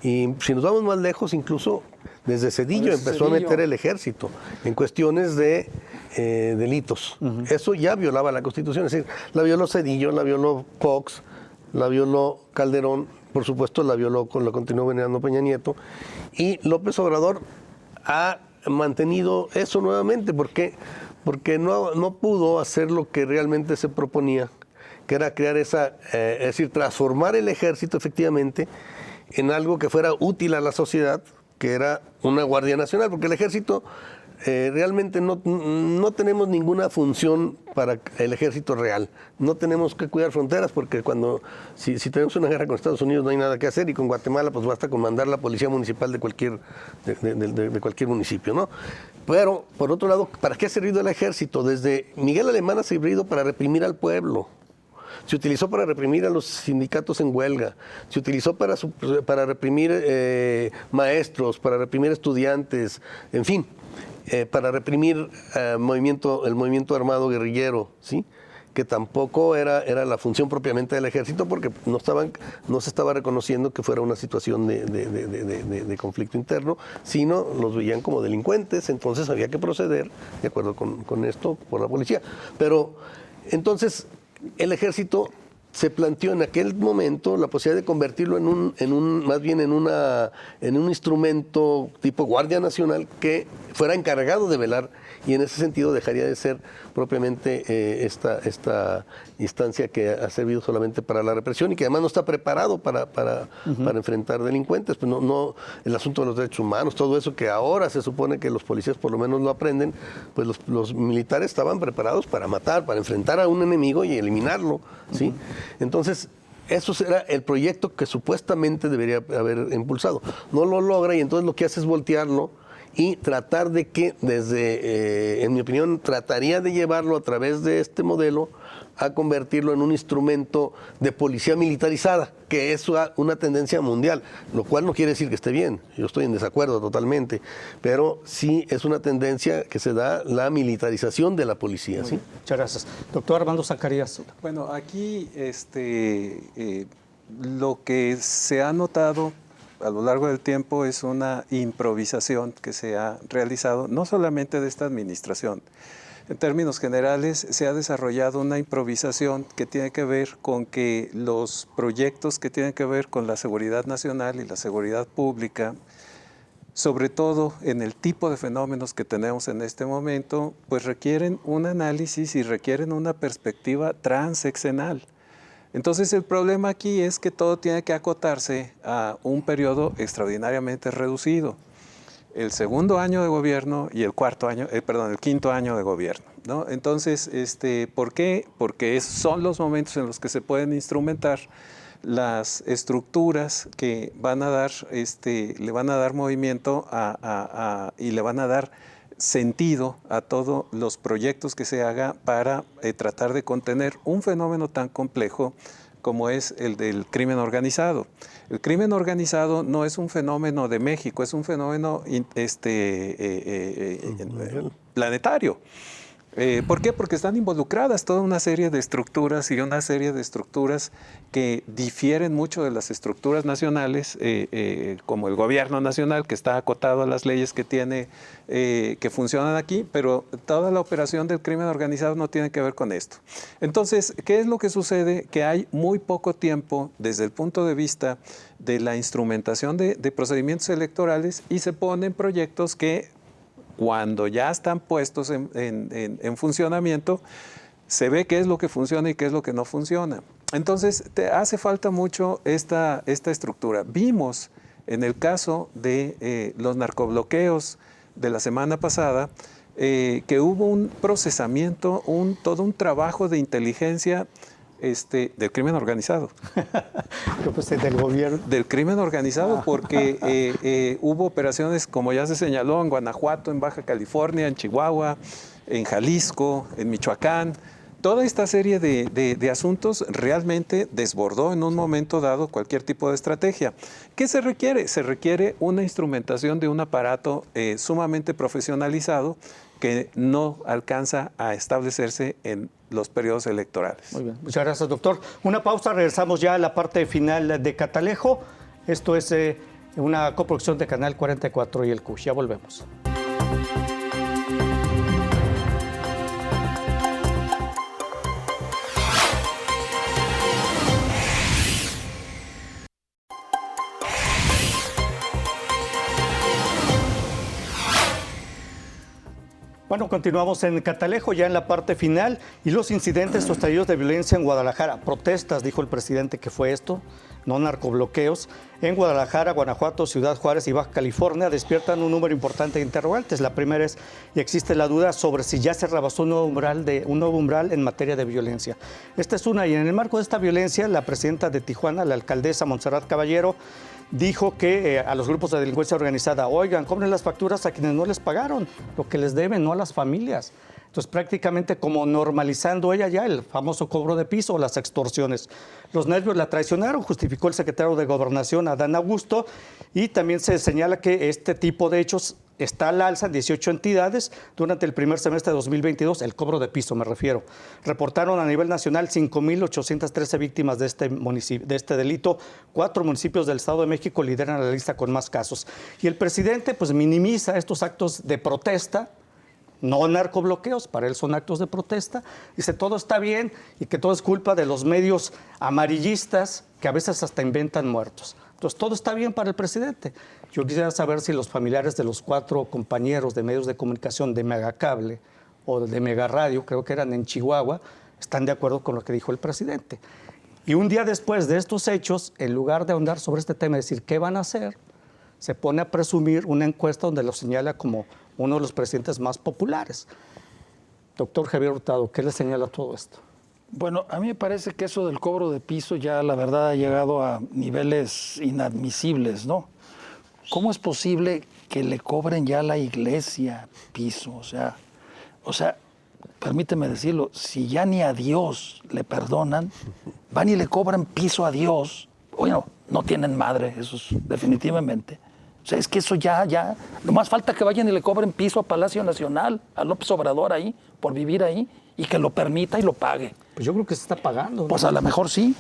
Y si nos vamos más lejos, incluso desde Zedillo empezó a meter el ejército en cuestiones de delitos. Eso ya violaba la Constitución, es decir, la violó Zedillo, la violó Fox, la violó Calderón, por supuesto la violó, lo continuó venerando Peña Nieto, y López Obrador ha mantenido eso nuevamente, porque no pudo hacer lo que realmente se proponía, que era crear es decir, transformar el ejército efectivamente en algo que fuera útil a la sociedad, que era una Guardia Nacional, porque el ejército realmente no tenemos ninguna función para el ejército real. No tenemos que cuidar fronteras, porque si tenemos una guerra con Estados Unidos no hay nada que hacer, y con Guatemala pues basta con mandar la policía municipal de cualquier municipio, ¿no? Pero, por otro lado, ¿para qué ha servido el ejército? Desde Miguel Alemán ha servido para reprimir al pueblo. Se utilizó para reprimir a los sindicatos en huelga, se utilizó para reprimir maestros, para reprimir estudiantes, en fin, para reprimir el movimiento armado guerrillero, ¿sí? Que tampoco era la función propiamente del ejército, porque no se estaba reconociendo que fuera una situación de conflicto interno, sino los veían como delincuentes, entonces había que proceder de acuerdo con esto por la policía. Pero entonces el ejército se planteó en aquel momento la posibilidad de convertirlo en un instrumento tipo Guardia Nacional que fuera encargado de velar, y en ese sentido dejaría de ser propiamente esta instancia que ha servido solamente para la represión y que además no está preparado para enfrentar delincuentes. Pues no, el asunto de los derechos humanos, todo eso que ahora se supone que los policías por lo menos lo aprenden, pues los militares estaban preparados para matar, para enfrentar a un enemigo y eliminarlo, ¿sí? Entonces, eso era el proyecto que supuestamente debería haber impulsado. No lo logra, y entonces lo que hace es voltearlo y tratar de que en mi opinión, trataría de llevarlo a través de este modelo a convertirlo en un instrumento de policía militarizada, que es una tendencia mundial, lo cual no quiere decir que esté bien, yo estoy en desacuerdo totalmente, pero sí es una tendencia que se da la militarización de la policía. ¿Sí? Muchas gracias. Doctor Armando Zacarías. Bueno, aquí lo que se ha notado a lo largo del tiempo es una improvisación que se ha realizado, no solamente de esta administración. En términos generales, se ha desarrollado una improvisación que tiene que ver con que los proyectos que tienen que ver con la seguridad nacional y la seguridad pública, sobre todo en el tipo de fenómenos que tenemos en este momento, pues requieren un análisis y requieren una perspectiva transeccional. Entonces el problema aquí es que todo tiene que acotarse a un periodo extraordinariamente reducido. El segundo año de gobierno y el quinto año de gobierno, ¿no? Entonces, ¿por qué? Porque son los momentos en los que se pueden instrumentar las estructuras que van a dar, le van a dar movimiento y le van a dar sentido a todos los proyectos que se haga para tratar de contener un fenómeno tan complejo como es el del crimen organizado. El crimen organizado no es un fenómeno de México, es un fenómeno planetario. ¿Por qué? Porque están involucradas toda una serie de estructuras y una serie de estructuras que difieren mucho de las estructuras nacionales, como el gobierno nacional, que está acotado a las leyes que tiene, que funcionan aquí, pero toda la operación del crimen organizado no tiene que ver con esto. Entonces, ¿qué es lo que sucede? Que hay muy poco tiempo desde el punto de vista de la instrumentación de procedimientos electorales, y se ponen proyectos que, cuando ya están puestos en funcionamiento, se ve qué es lo que funciona y qué es lo que no funciona. Entonces, te hace falta mucho esta estructura. Vimos en el caso de los narcobloqueos de la semana pasada que hubo un procesamiento, todo un trabajo de inteligencia del crimen organizado. Yo pensé del gobierno. Del crimen organizado, porque hubo operaciones, como ya se señaló, en Guanajuato, en Baja California, en Chihuahua, en Jalisco, en Michoacán. Toda esta serie de asuntos realmente desbordó en un momento dado cualquier tipo de estrategia. ¿Qué se requiere? Se requiere una instrumentación de un aparato sumamente profesionalizado que no alcanza a establecerse en los periodos electorales. Muy bien, muchas gracias, doctor. Una pausa, regresamos ya a la parte final de Catalejo. Esto es una coproducción de Canal 44 y el CUSH. Ya volvemos. Bueno, continuamos en Catalejo, ya en la parte final, y los incidentes o estallidos de violencia en Guadalajara. Protestas, dijo el presidente que fue esto, no narcobloqueos. En Guadalajara, Guanajuato, Ciudad Juárez y Baja California despiertan un número importante de interrogantes. La primera es, y existe la duda sobre si ya se rebasó un nuevo umbral en materia de violencia. Esta es una, y en el marco de esta violencia, la presidenta de Tijuana, la alcaldesa Montserrat Caballero, dijo que a los grupos de delincuencia organizada, oigan, cobren las facturas a quienes no les pagaron lo que les deben, no a las familias. Entonces, prácticamente como normalizando ella ya el famoso cobro de piso o las extorsiones. Los nervios la traicionaron, justificó el secretario de Gobernación, Adán Augusto, y también se señala que este tipo de hechos está al alza en 18 entidades durante el primer semestre de 2022, el cobro de piso me refiero. Reportaron a nivel nacional 5,813 víctimas de este delito. 4 municipios del Estado de México lideran la lista con más casos. Y el presidente pues minimiza estos actos de protesta, no narcobloqueos, para él son actos de protesta. Dice todo está bien y que todo es culpa de los medios amarillistas que a veces hasta inventan muertos. Entonces todo está bien para el presidente. Yo quisiera saber si los familiares de los 4 compañeros de medios de comunicación de Megacable o de Mega Radio, creo que eran en Chihuahua, están de acuerdo con lo que dijo el presidente. Y un día después de estos hechos, en lugar de ahondar sobre este tema y decir qué van a hacer, se pone a presumir una encuesta donde lo señala como uno de los presidentes más populares. Doctor Javier Hurtado, ¿qué le señala todo esto? Bueno, a mí me parece que eso del cobro de piso ya la verdad ha llegado a niveles inadmisibles, ¿no? ¿Cómo es posible que le cobren ya a la iglesia piso? O sea, permíteme decirlo, si ya ni a Dios le perdonan, van y le cobran piso a Dios, bueno, no tienen madre, eso es definitivamente. O sea, es que eso ya, lo más falta que vayan y le cobren piso a Palacio Nacional, a López Obrador ahí, por vivir ahí, y que lo permita y lo pague. Pues yo creo que se está pagando, ¿no? Pues a lo mejor sí.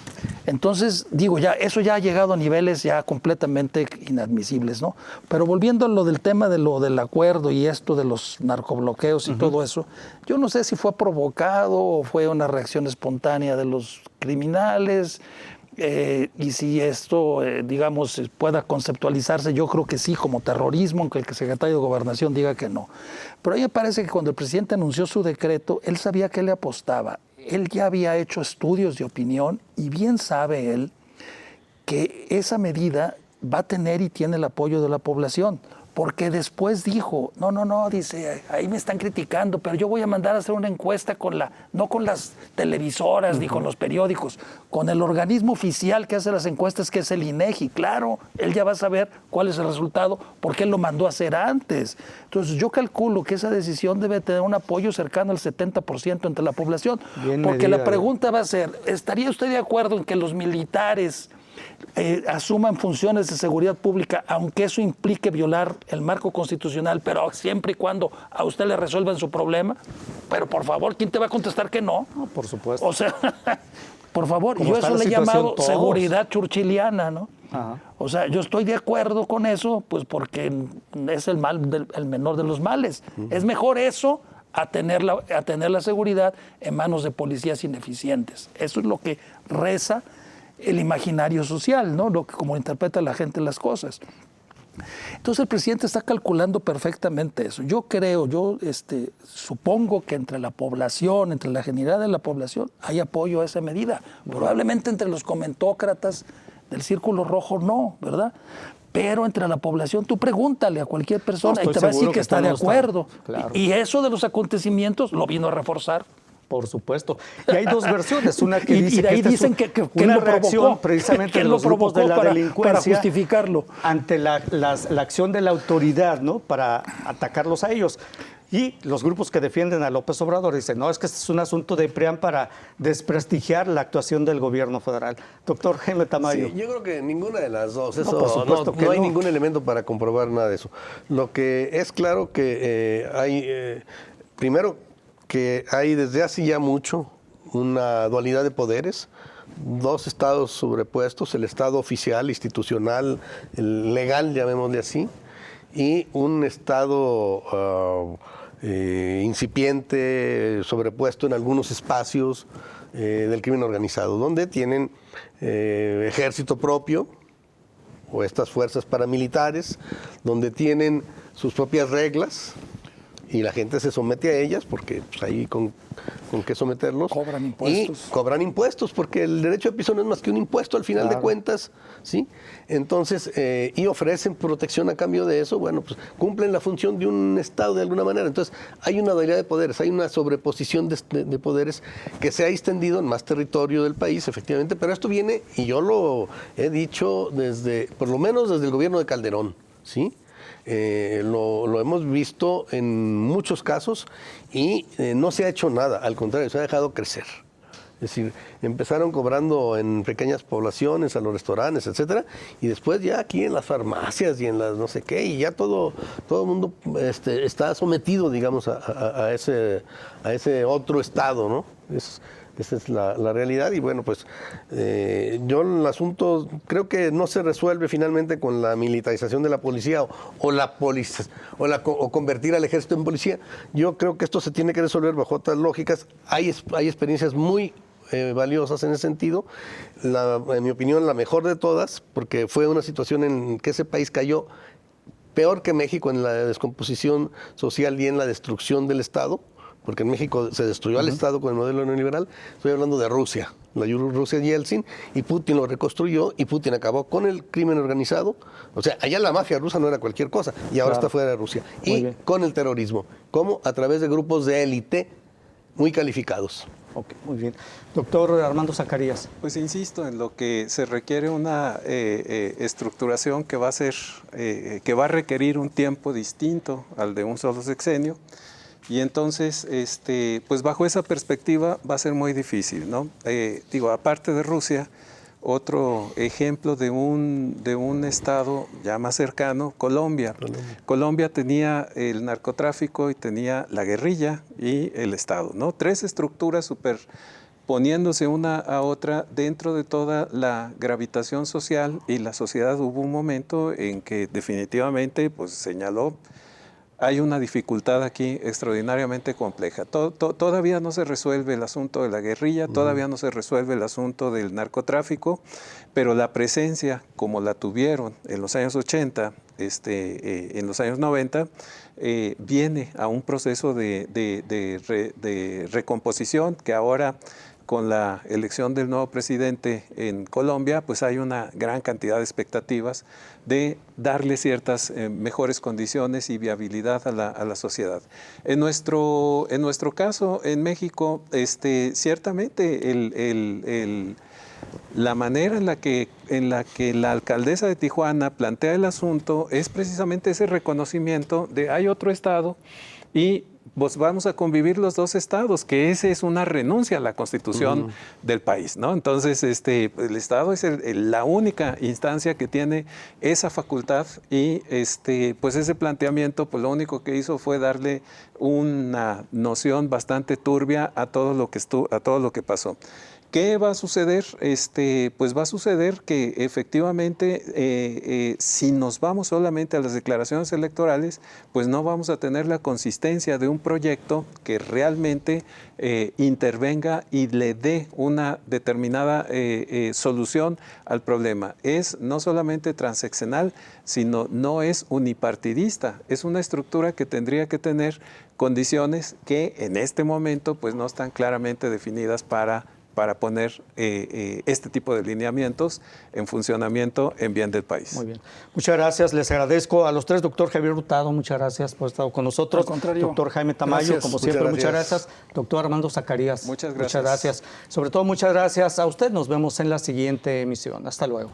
Entonces, digo, ya eso ya ha llegado a niveles ya completamente inadmisibles, ¿no? Pero volviendo a lo del tema de lo del acuerdo y esto de los narcobloqueos y todo eso, yo no sé si fue provocado o fue una reacción espontánea de los criminales. Y si esto, digamos, pueda conceptualizarse, yo creo que sí, como terrorismo, aunque el secretario de Gobernación diga que no. Pero a mí me parece que cuando el presidente anunció su decreto, él sabía que le apostaba. Él ya había hecho estudios de opinión y bien sabe él que esa medida va a tener y tiene el apoyo de la población. Porque después dijo, no, dice, ahí me están criticando, pero yo voy a mandar a hacer una encuesta no con las televisoras ni con los periódicos, con el organismo oficial que hace las encuestas, que es el INEGI. Claro, él ya va a saber cuál es el resultado, porque él lo mandó a hacer antes. Entonces yo calculo que esa decisión debe tener un apoyo cercano al 70% entre la población. Bien porque medida, la pregunta va a ser, ¿estaría usted de acuerdo en que los militares asuman funciones de seguridad pública, aunque eso implique violar el marco constitucional, pero siempre y cuando a usted le resuelvan su problema? Pero por favor, ¿quién te va a contestar que no? No, por supuesto. O sea, por favor, yo eso le he llamado seguridad churchiliana, ¿no? Ajá. O sea, yo estoy de acuerdo con eso, pues porque es el menor de los males. Es mejor eso a tener la seguridad en manos de policías ineficientes. Eso es lo que reza el imaginario social, ¿no? Lo que como interpreta la gente las cosas. Entonces el presidente está calculando perfectamente eso. Yo supongo que entre la población, entre la generalidad de la población, hay apoyo a esa medida. Probablemente entre los comentócratas del Círculo Rojo no, ¿verdad? Pero entre la población, tú pregúntale a cualquier persona y te va a decir que está de acuerdo. Claro. Y eso de los acontecimientos lo vino a reforzar. Por supuesto. Y hay dos versiones. Una que Y dice de ahí que dicen que una lo reacción provocó, precisamente que de lo los grupos de la provocó delincuencia para justificarlo. ante la acción de la autoridad, ¿no? Para atacarlos a ellos. Y los grupos que defienden a López Obrador dicen, no, es que este es un asunto de PRIAN para desprestigiar la actuación del gobierno federal. Doctor Jaime Tamayo. Sí, yo creo que ninguna de las dos. Eso, por supuesto que no hay no. ningún elemento para comprobar nada de eso. Lo que es claro que hay, primero, que hay desde hace ya mucho una dualidad de poderes, dos estados sobrepuestos, el estado oficial, institucional, el legal, llamémosle así, y un estado incipiente, sobrepuesto en algunos espacios del crimen organizado, donde tienen ejército propio o estas fuerzas paramilitares, donde tienen sus propias reglas y la gente se somete a ellas porque pues, ahí con qué someterlos. Cobran impuestos. Y cobran impuestos porque el derecho de piso no es más que un impuesto al final de cuentas, ¿sí? Entonces, y ofrecen protección a cambio de eso, bueno, pues cumplen la función de un Estado de alguna manera. Entonces, hay una dualidad de poderes, hay una sobreposición de poderes que se ha extendido en más territorio del país, efectivamente, pero esto viene, y yo lo he dicho por lo menos desde el gobierno de Calderón, ¿sí? Lo hemos visto en muchos casos y no se ha hecho nada, al contrario, se ha dejado crecer. Es decir, empezaron cobrando en pequeñas poblaciones, a los restaurantes, etcétera, y después ya aquí en las farmacias y en las no sé qué, y ya todo el mundo está sometido, digamos, a ese otro estado, ¿no? Esa es la realidad y bueno, pues yo el asunto creo que no se resuelve finalmente con la militarización de la policía o convertir al ejército en policía. Yo creo que esto se tiene que resolver bajo otras lógicas. Hay experiencias muy valiosas en ese sentido. En mi opinión, la mejor de todas, porque fue una situación en que ese país cayó peor que México en la descomposición social y en la destrucción del Estado, porque en México se destruyó al Estado con el modelo neoliberal. Estoy hablando de Rusia, la Rusia Yeltsin, y Putin lo reconstruyó y Putin acabó con el crimen organizado. O sea, allá la mafia rusa no era cualquier cosa y ahora está fuera de Rusia. Y con el terrorismo, como a través de grupos de élite muy calificados. Ok, muy bien. Doctor Armando Zacarías. Pues insisto en lo que se requiere una estructuración que va a requerir un tiempo distinto al de un solo sexenio. Y entonces, pues bajo esa perspectiva va a ser muy difícil, ¿no? Aparte de Rusia, otro ejemplo de un estado ya más cercano, Colombia. Colombia tenía el narcotráfico y tenía la guerrilla y el Estado, ¿no? Tres estructuras superponiéndose una a otra dentro de toda la gravitación social, y la sociedad hubo un momento en que definitivamente pues señaló: hay una dificultad aquí extraordinariamente compleja. Todavía no se resuelve el asunto de la guerrilla, todavía no se resuelve el asunto del narcotráfico, pero la presencia, como la tuvieron en los años 80, en los años 90, viene a un proceso de recomposición que ahora, con la elección del nuevo presidente en Colombia, pues hay una gran cantidad de expectativas de darle ciertas mejores condiciones y viabilidad a la sociedad. En nuestro caso, en México, ciertamente la manera en la que la alcaldesa de Tijuana plantea el asunto es precisamente ese reconocimiento de hay otro estado y pues vamos a convivir los dos estados, que esa es una renuncia a la constitución del país, ¿no? Entonces, el Estado es la única instancia que tiene esa facultad y, pues ese planteamiento, pues lo único que hizo fue darle una noción bastante turbia a todo lo que pasó. ¿Qué va a suceder? Pues va a suceder que efectivamente, si nos vamos solamente a las declaraciones electorales, pues no vamos a tener la consistencia de un proyecto que realmente intervenga y le dé una determinada solución al problema. Es no solamente transeccional, sino no es unipartidista. Es una estructura que tendría que tener condiciones que en este momento pues no están claramente definidas para para poner este tipo de lineamientos en funcionamiento en bien del país. Muy bien. Muchas gracias. Les agradezco a los tres. Doctor Javier Hurtado, muchas gracias por estar con nosotros. Al contrario. Doctor Jaime Tamayo, Gracias. como siempre, Muchas muchas gracias. gracias. Doctor Armando Zacarías. Muchas gracias. Muchas gracias. Sobre todo, muchas gracias a usted. Nos vemos en la siguiente emisión. Hasta luego.